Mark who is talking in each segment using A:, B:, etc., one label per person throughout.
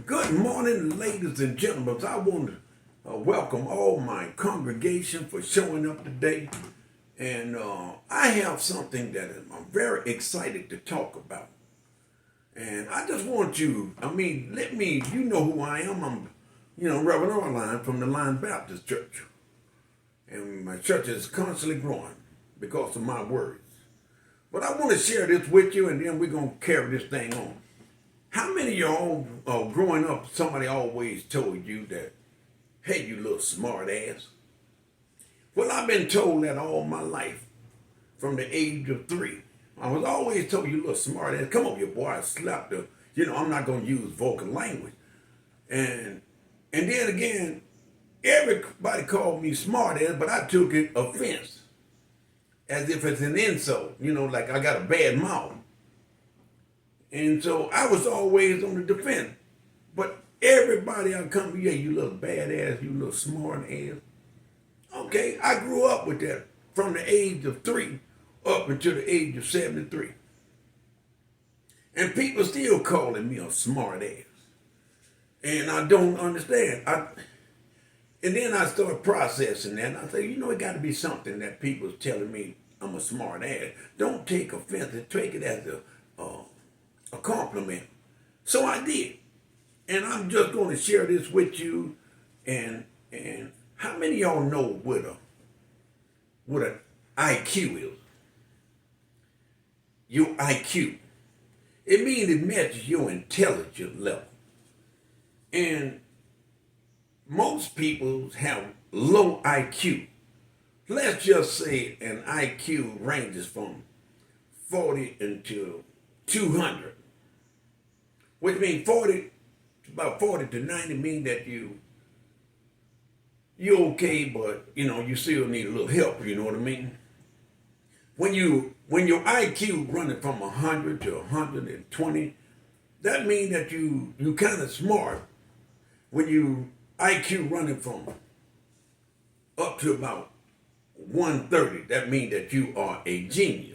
A: Good morning, ladies and gentlemen. I want to welcome all my congregation for showing up today. And I have something that I'm very excited to talk about. And I just want you, you know who I am. I'm, Reverend Arline from the Line Baptist Church. And my church is constantly growing because of my words. But I want to share this with you, and then we're going to carry this thing on. How many of y'all, growing up, somebody always told you that, hey, you little smart ass? Well, I've been told that all my life, from the age of 3. I was always told, you little smart ass. Come on, your boy, I slapped her. I'm not going to use vulgar language. And then again, everybody called me smart ass, but I took it offense. As if it's an insult, like I got a bad mouth. And so I was always on the defense. But everybody I come to, yeah, you little badass, you little smart ass. Okay, I grew up with that from the age of 3 up until the age of 73. And people still calling me a smart ass. And I don't understand. And then I started processing that. And I said, it got to be something that people's telling me I'm a smart ass. Don't take offense and take it as a compliment. So I did. And I'm just going to share this with you. And how many of y'all know what an IQ is? Your IQ. It means it measures your intelligence level. And most people have low IQ. Let's just say an IQ ranges from 40 until 200. Which means about 40 to 90 mean that you're okay, but you still need a little help, you know what I mean? When your IQ running from 100 to 120, that means that you kind of smart. When you IQ running from up to about 130, that means that you are a genius.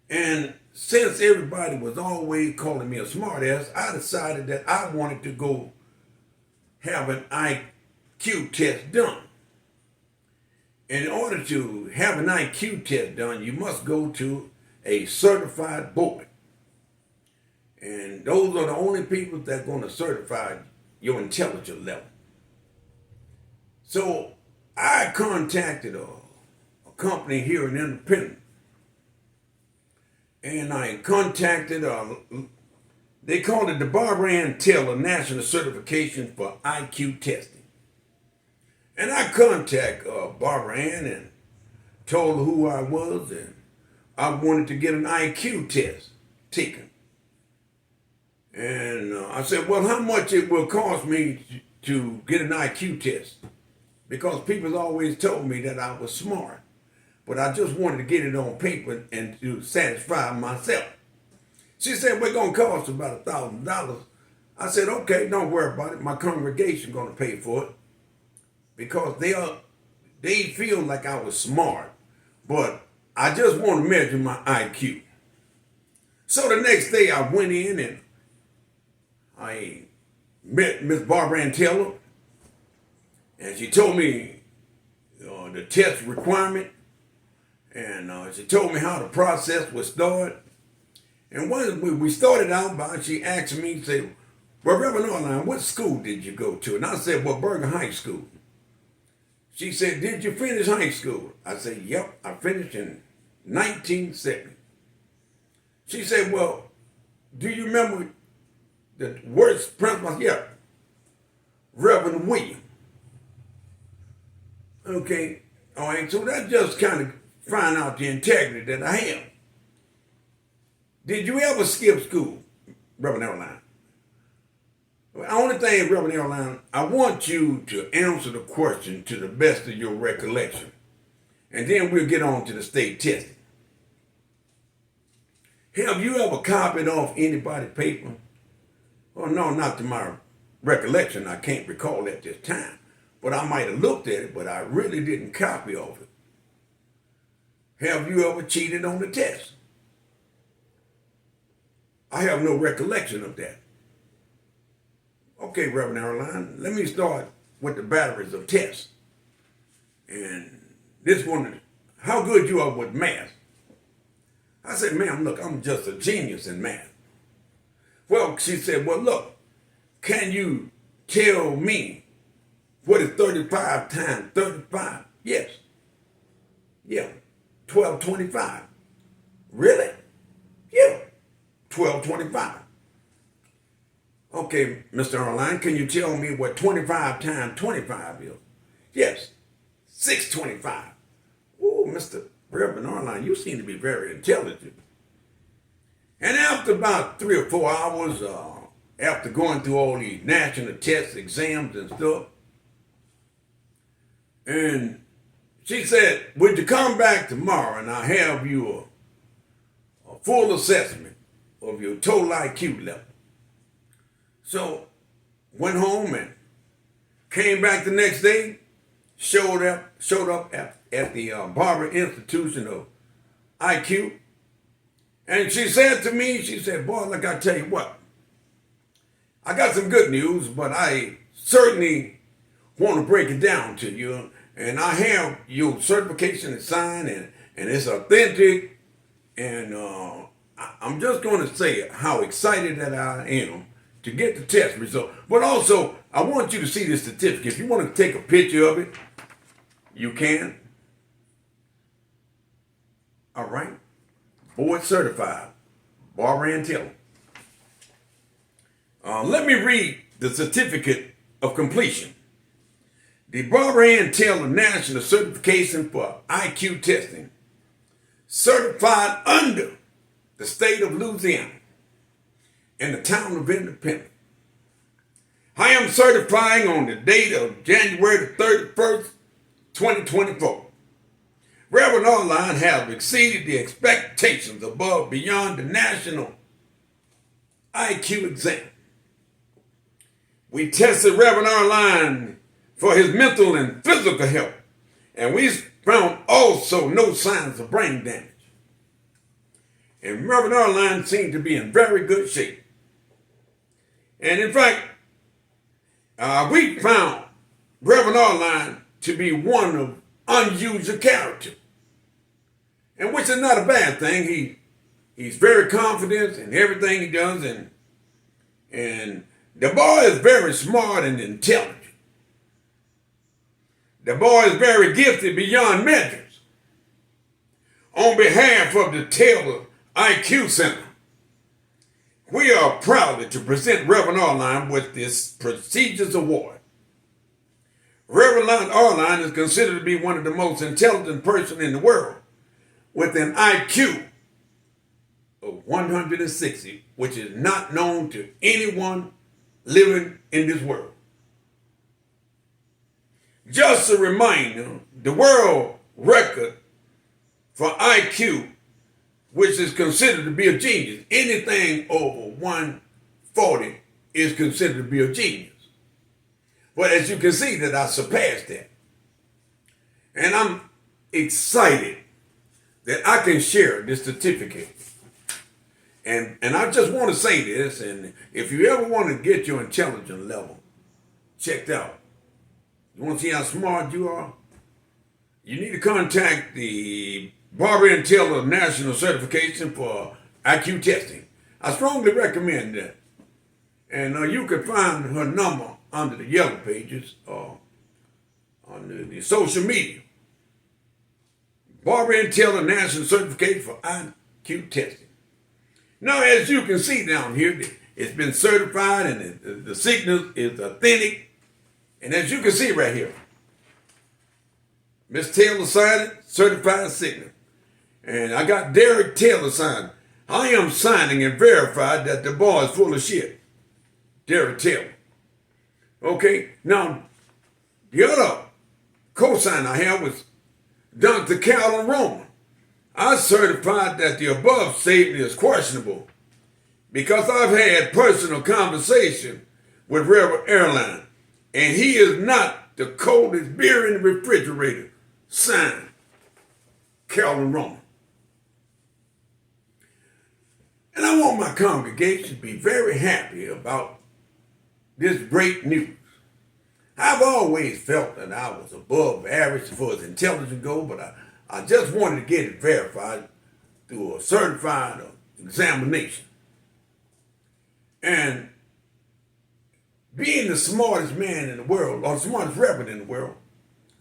A: And since everybody was always calling me a smartass, I decided that I wanted to go have an IQ test done. In order to have an IQ test done, you must go to a certified board. And those are the only people that are going to certify your intelligence level. So I contacted a company here in Independence. And I contacted, they called it the Barbara Ann Taylor National Certification for IQ Testing. And I contacted Barbara Ann and told her who I was, and I wanted to get an IQ test taken. And I said, well, how much it will cost me to get an IQ test? Because people always told me that I was smart. But I just wanted to get it on paper and to satisfy myself. She said, we're going to cost about $1,000. I said, okay, don't worry about it. My congregation going to pay for it. Because they feel like I was smart. But I just want to measure my IQ. So the next day I went in and I met Miss Barbara Ann Taylor. And she told me the test requirement. And she told me how the process was started. And when we started out by, she asked me, said, well, Reverend Arline, what school did you go to? And I said, well, Bergen High School. She said, did you finish high school? I said, yep, I finished in 1970. She said, well, do you remember the worst principal? Yeah, Reverend William. Okay, all right, so that just kind of find out the integrity that I have. Did you ever skip school, Reverend Arline? The only thing, Reverend Arline, I want you to answer the question to the best of your recollection. And then we'll get on to the state testing. Have you ever copied off anybody's paper? Oh, no, not to my recollection. I can't recall at this time. But I might have looked at it, but I really didn't copy off it. Have you ever cheated on the test? I have no recollection of that. Okay, Reverend Arline, let me start with the batteries of tests. And this one, how good you are with math. I said, ma'am, look, I'm just a genius in math. Well, she said, well, look, can you tell me what is 35 times 35? Yes. Yeah, 1225. Really? Yeah, 1225. Okay, Mr. Arline, can you tell me what 25 times 25 is? Yes, 625. Oh, Mr. Reverend Arline, you seem to be very intelligent. And after about 3 or 4 hours, after going through all these national tests, exams, and stuff, and she said, would you come back tomorrow and I'll have you a full assessment of your total IQ level. So, went home and came back the next day, showed up at the Barber Institution of IQ. And she said to me, she said, boy, look, I tell you what, I got some good news, but I certainly want to break it down to you. And I have your certification is signed and it's authentic. And I'm just going to say how excited that I am to get the test result. But also, I want you to see this certificate. If you want to take a picture of it, you can. All right. Board certified. Barbara Ann Taylor. Let me read the certificate of completion. The Barbara Ann Taylor National Certification for IQ Testing. Certified under the state of Louisiana in the town of Independence. I am certifying on the date of January the 31st, 2024. Reverend Arline have exceeded the expectations above beyond the national IQ exam. We tested Reverend Arline for his mental and physical health, and we found also no signs of brain damage. And Reverend Arline seemed to be in very good shape. And in fact, we found Reverend Arline to be one of unusual character, and which is not a bad thing. He's very confident in everything he does, and the boy is very smart and intelligent. The boy is very gifted beyond measures. On behalf of the Taylor IQ Center, we are proud to present Reverend Arline with this prestigious award. Reverend Arline is considered to be one of the most intelligent persons in the world with an IQ of 160, which is not known to anyone living in this world. Just a reminder, the world record for IQ, which is considered to be a genius, anything over 140 is considered to be a genius. But as you can see that I surpassed that. And I'm excited that I can share this certificate. And I just want to say this, and if you ever want to get your intelligence level checked out, you want to see how smart you are? You need to contact the Barbara Ann Taylor National Certification for IQ Testing. I strongly recommend that. And you can find her number under the yellow pages or on the social media. Barbara Ann Taylor National Certification for IQ Testing. Now, as you can see down here, it's been certified and the signal is authentic. And as you can see right here, Miss Taylor signed it, certified signal. And I got Derek Taylor signed. I am signing and verified that the boy is full of shit. Derek Taylor. Okay, now, the other cosign I have was Dr. Calvin Roman. I certified that the above statement is questionable because I've had personal conversation with Reverend Arline, and he is not the coldest beer in the refrigerator. Signed, Calvin Roman. And I want my congregation to be very happy about this great news. I've always felt that I was above average as far as intelligence goes, but I just wanted to get it verified through a certified examination. And being the smartest man in the world, or the smartest reverend in the world,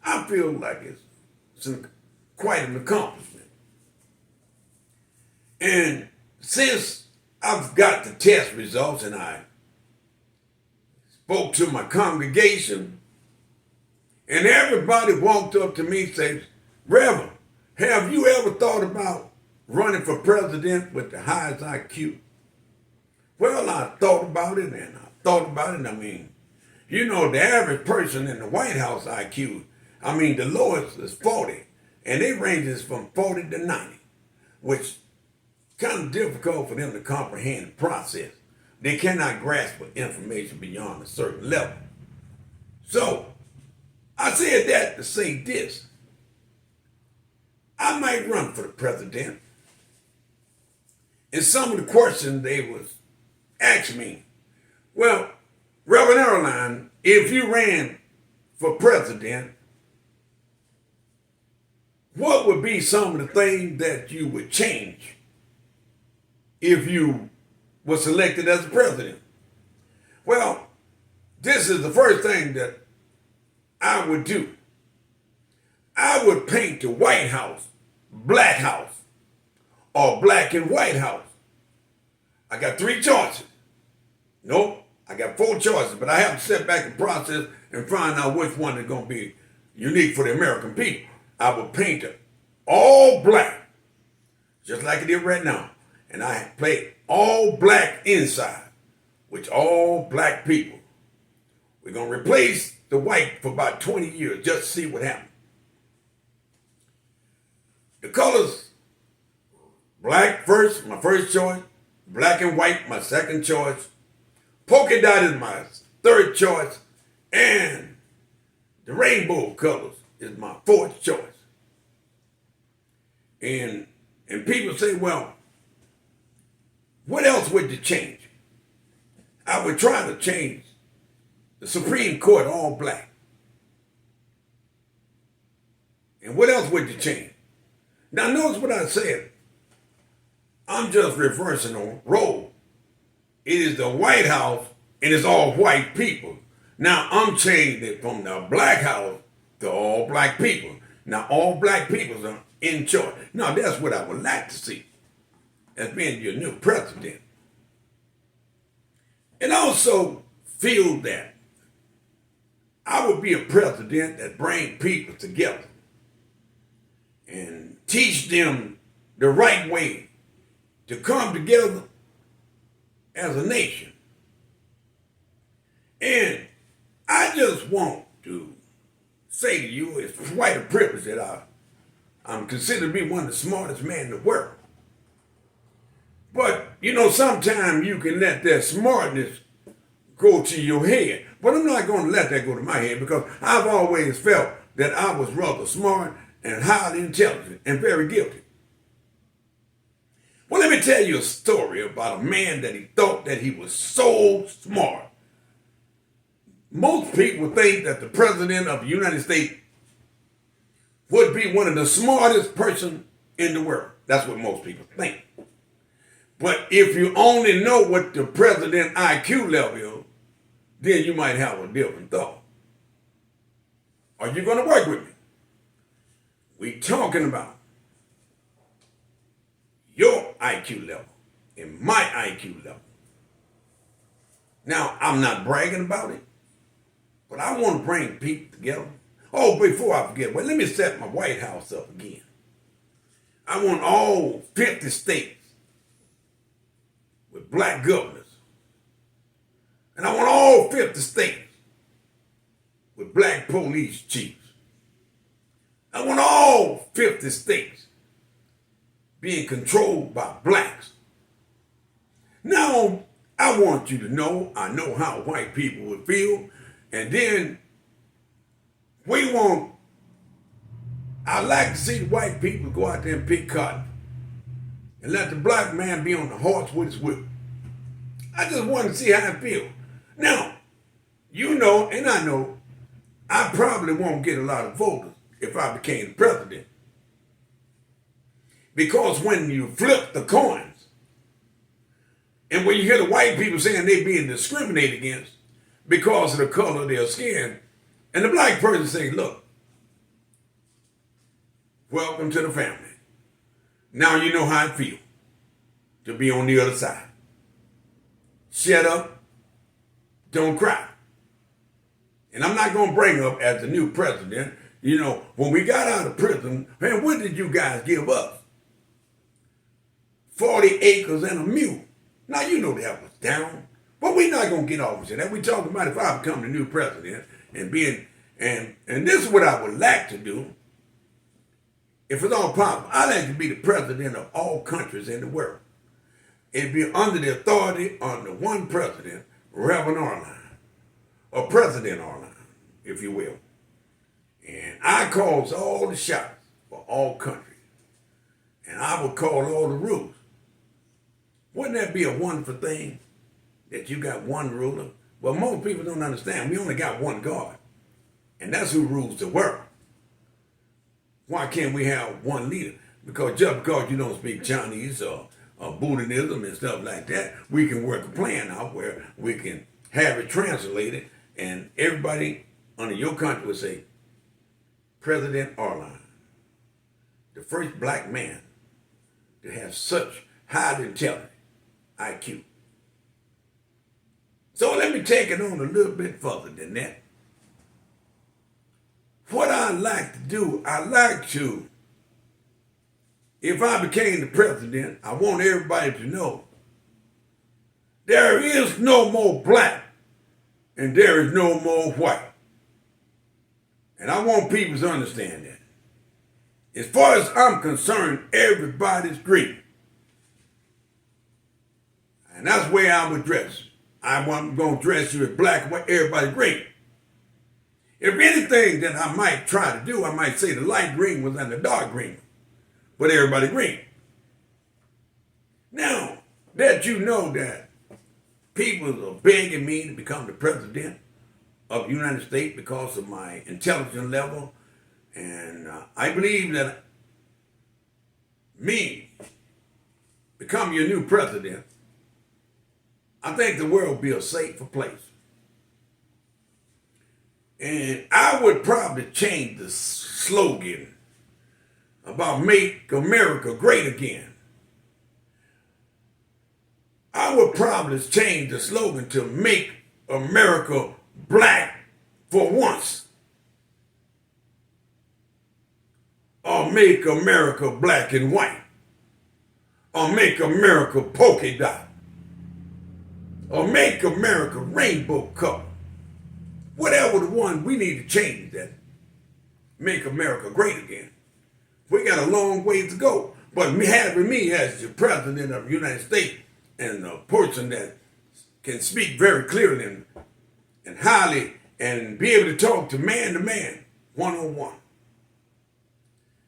A: I feel like it's quite an accomplishment. And since I've got the test results and I spoke to my congregation, and everybody walked up to me and said, Reverend, have you ever thought about running for president with the highest IQ? Well, I thought about it. I mean, you know, the average person in the White House IQ, the lowest is 40, and it ranges from 40 to 90, which kind of difficult for them to comprehend and process. They cannot grasp information beyond a certain level. So, I said that to say this. I might run for the president. And some of the questions they was asking me, well, Reverend Arline, if you ran for president, what would be some of the things that you would change if you were selected as the president? Well, this is the first thing that I would do. I would paint the White House Black House or Black and White House. I got 3 choices. Nope, I got 4 choices, but I have to sit back and process and find out which one is going to be unique for the American people. I would paint it all black, just like it is right now. And I play all black inside, which all black people. We're going to replace the white for about 20 years, just to see what happens. The colors, black first, my first choice. Black and white, my second choice. Polka dot is my third choice. And the rainbow colors is my 4th choice. And people say, well, what else would you change? I would try to change the Supreme Court all black. And what else would you change? Now notice what I said. I'm just reversing a role. It is the White House and it's all white people. Now I'm changing it from the Black House to all black people. Now all black people are in charge. Now that's what I would like to see as being your new president. And also feel that I would be a president that brings people together and teach them the right way to come together as a nation. And I just want to say to you, it's quite a privilege that I'm considered to be one of the smartest men in the world. But, you know, sometimes you can let that smartness go to your head. But I'm not going to let that go to my head because I've always felt that I was rather smart and highly intelligent and very gifted. Well, let me tell you a story about a man that he thought that he was so smart. Most people think that the president of the United States would be one of the smartest person in the world. That's what most people think. But if you only know what the president IQ level is, then you might have a different thought. Are you going to work with me? We're talking about your IQ level and my IQ level. Now, I'm not bragging about it, but I want to bring people together. Oh, before I forget, well, let me set my White House up again. I want all 50 states with black governors. And I want all 50 states with black police chiefs. I want all 50 states being controlled by blacks. Now, I want you to know, I know how white people would feel, and then I like to see the white people go out there and pick cotton and let the black man be on the horse with his whip. I just want to see how it feels. Now, You know, and I know, I probably won't get a lot of voters if I became the president. Because when you flip the coins, and when you hear the white people saying they're being discriminated against because of the color of their skin, and the black person say, look, welcome to the family. Now you know how I feel to be on the other side. Shut up, don't cry. And I'm not going to bring up as the new president, you know, when we got out of prison, man, what did you guys give us? 40 acres and a mule. Now, you know that was down. But we're not going to get off of that. We're talking about if I become the new president and being, and this is what I would like to do. If it's all possible, I'd like to be the president of all countries in the world. It'd be under the authority of the one president, Reverend Arline, or President Arline, if you will. And I calls all the shots for all countries. And I would call all the rules. Wouldn't that be a wonderful thing that you got one ruler? Well, most people don't understand. We only got one God. And that's who rules the world. Why can't we have one leader? Because just because you don't speak Chinese or Buddhism and stuff like that, we can work a plan out where we can have it translated and everybody under your country would say, President Arline, the first black man to have such high intelligence, IQ. So let me take it on a little bit further than that. What I like to do, I like to, if I became the president, I want everybody to know there is no more black and there is no more white. And I want people to understand that. As far as I'm concerned, everybody's green. And that's the way I would dress. I'm going to dress you as black and white, everybody's green. If anything that I might try to do, I might say the light green was and the dark green, but everybody green. Now, that you know that people are begging me to become the president of the United States because of my intelligence level, and I believe that me becoming your new president, I think the world will be a safer place. And I would probably change the slogan about Make America Great Again. I would probably change the slogan to Make America Black for Once. Or Make America Black and White. Or Make America Polka Dot. Or Make America Rainbow Color. Whatever the one, we need to change that. Make America great again. We got a long way to go. But having me as the president of the United States and a person that can speak very clearly and highly and be able to talk to man, one-on-one.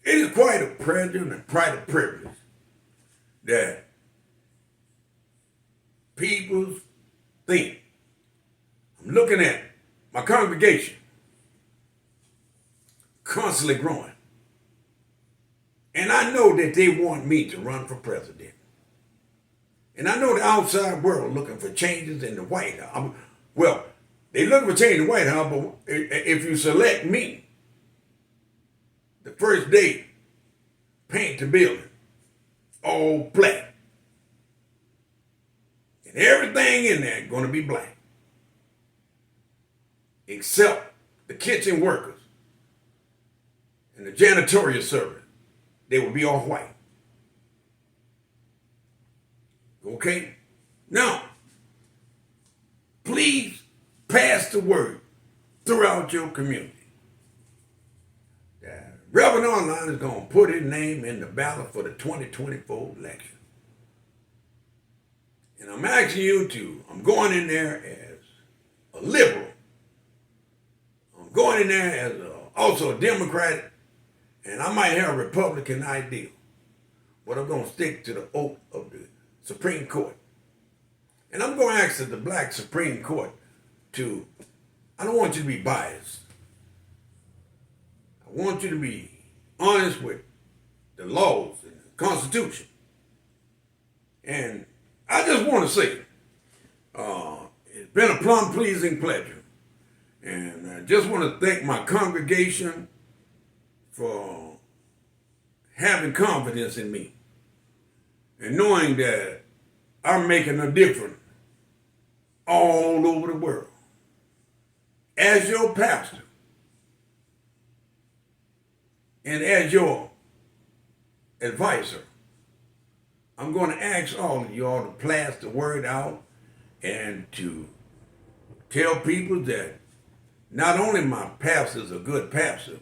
A: It is quite a pleasure and quite a privilege that people think. I'm looking at my congregation constantly growing. And I know that they want me to run for president. And I know the outside world looking for changes in the White House. Well, they looking for change in the White House, but if you select me, the first day, paint the building all black. And everything in there is going to be black. Except the kitchen workers and the janitorial servants. They will be all white. Okay? Now, please pass the word throughout your community that Reverend Arline is going to put his name in the ballot for the 2024 election. And I'm asking you to, I'm going in there as a liberal. Going in there as also a Democrat, and I might have a Republican ideal, but I'm going to stick to the oath of the Supreme Court. And I'm going to ask the black Supreme Court to I don't want you to be biased. I want you to be honest with the laws and the Constitution. And I just want to say, it's been a plumb pleasing pleasure. And I just want to thank my congregation for having confidence in me and knowing that I'm making a difference all over the world. As your pastor and as your advisor, I'm going to ask all of y'all to blast the word out and to tell people that not only my pastor's a good pastor,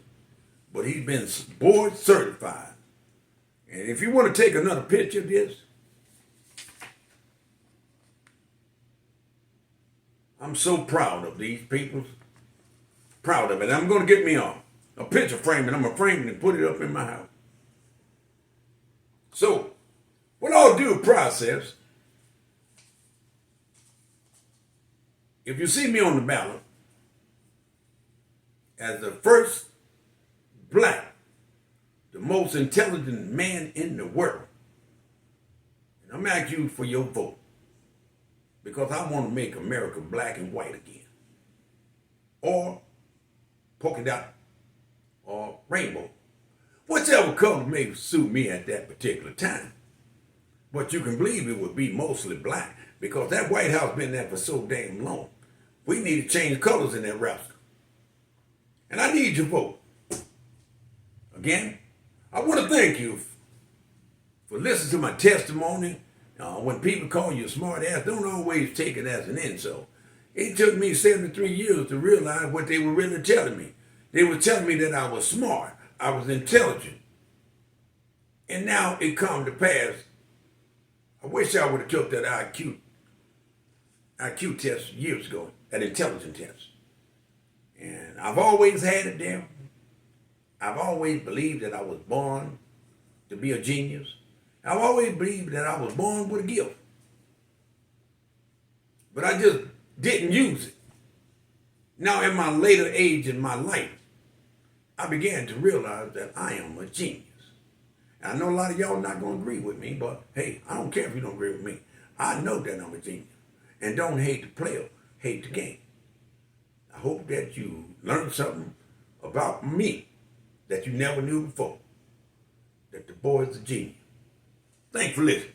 A: but he's been board certified. And if you want to take another picture of this, I'm so proud of these people. Proud of it. I'm going to get me a picture frame, and I'm going to frame it and put it up in my house. So, with all due process, if you see me on the ballot as the first black, the most intelligent man in the world, and I'm asking you for your vote because I want to make America black and white again, or polka dot, or rainbow, whichever color may suit me at that particular time. But you can believe it would be mostly black because that White House been there for so damn long. We need to change colors in that roster. And I need your vote. Again, I want to thank you for listening to my testimony. When people call you a smart ass, don't always take it as an insult. It took me 73 years to realize what they were really telling me. They were telling me that I was smart, I was intelligent. And now it come to pass. I wish I would have took that IQ test years ago, that intelligence test. And I've always had it there. I've always believed that I was born to be a genius. I've always believed that I was born with a gift. But I just didn't use it. Now in my later age in my life, I began to realize that I am a genius. I know a lot of y'all not going to agree with me, but hey, I don't care if you don't agree with me. I know that I'm a genius. And don't hate the player, hate the game. I hope that you learned something about me that you never knew before. That the boy is a genius. Thanks for listening.